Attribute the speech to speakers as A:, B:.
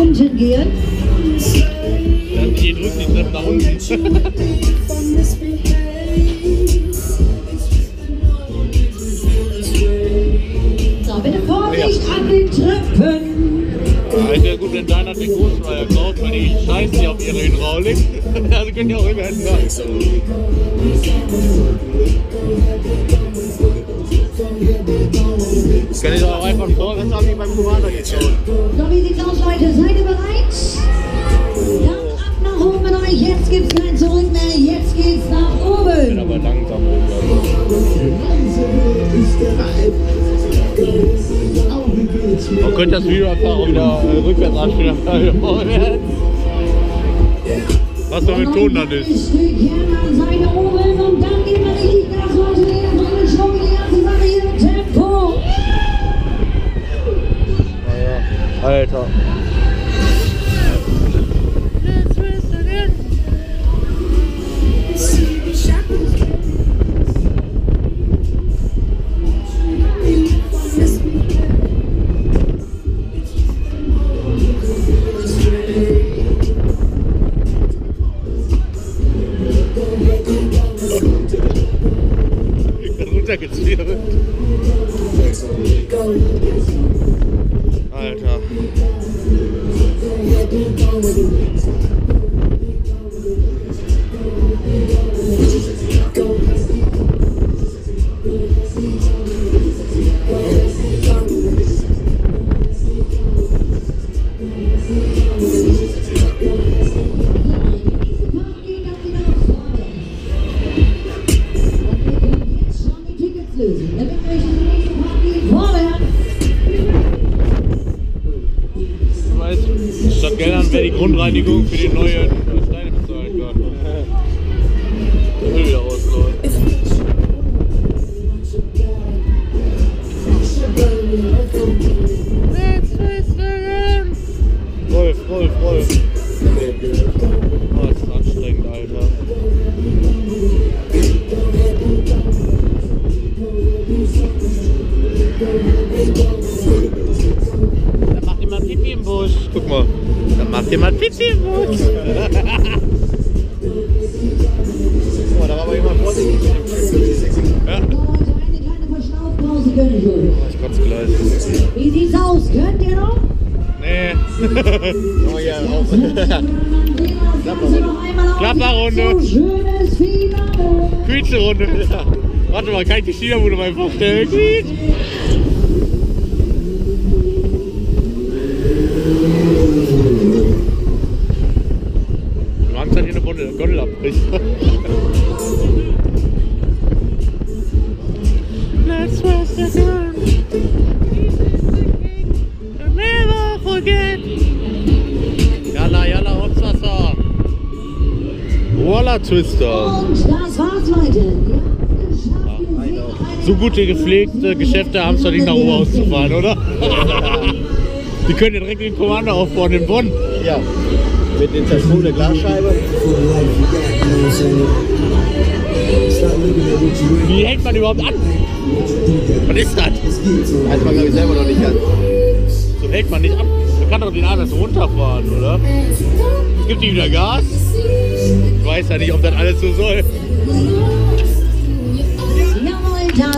A: unten gehen.
B: Hier drückt die Treppe nach unten.
A: So, bitte Vorsicht an den Treppen.
B: Ja, ist ja gut, wenn Deinert den Großflyer kauft, weil die scheißen ja auf ihre Hydraulik. Also können die auch immer hinten rein. Kann ich auch einfach vorwärts haben, wie beim Commander jetzt schon.
A: So, wie sieht's aus, Leute? Seid ihr bereit? Dann ab nach oben mit euch. Jetzt gibt's kein Zurück mehr. Jetzt geht's nach oben.
B: Ich bin aber langsam hoch. Man könnte das Video einfach auch wieder rückwärts anspielen. Was da mit Ton dann ist.
A: Ein Stückchen an Seite oben und dann geht man richtig Gas, Leute. Die Schwung, die ganze Sache hier im Tempo.
B: Alter. Runtergezwirbelt. Alter. Statt Geldern wäre die Grundreinigung für die neuen Steine bezahlen können. Der Müll wieder ausläuft. Rolf. Oh, das ist anstrengend, Alter. Da macht jemand Pipi im Busch. Guck mal. Da macht jemand Pipi im Busch. Oh, da war aber jemand vorsichtig. Ja.
A: Eine kleine Verschnaufpause gönne ich euch.
B: Ich kotze gleich.
A: Wie sieht's aus? Könnt ihr noch?
B: Nee.
C: Oh ja, auch.
B: Klapperrunde.
A: So schönes Finale.
B: Quietscherunde. Ja. Warte mal, kann ich die Schieberbude mal vorstellen? Quietsch. Du hast halt hier eine Gondel abbricht. Let's rest again. Never forget. Yalla, Hotzwasser. Voila, Twister.
A: Und das war's, Leute.
B: So gute gepflegte Geschäfte haben es verdient, nach Oberhaus zu fahren, oder? Die können ja direkt den Kommando aufbauen in Bonn.
C: Ja, mit den zersprungenen Glasscheibe.
B: Wie hält man überhaupt an? Was ist das?
C: Weiß man, glaube ich, selber noch nicht an.
B: So hält man nicht ab. Man kann doch den Arm erst runterfahren, oder? Gibt die wieder Gas? Ich weiß ja nicht, ob das alles so soll.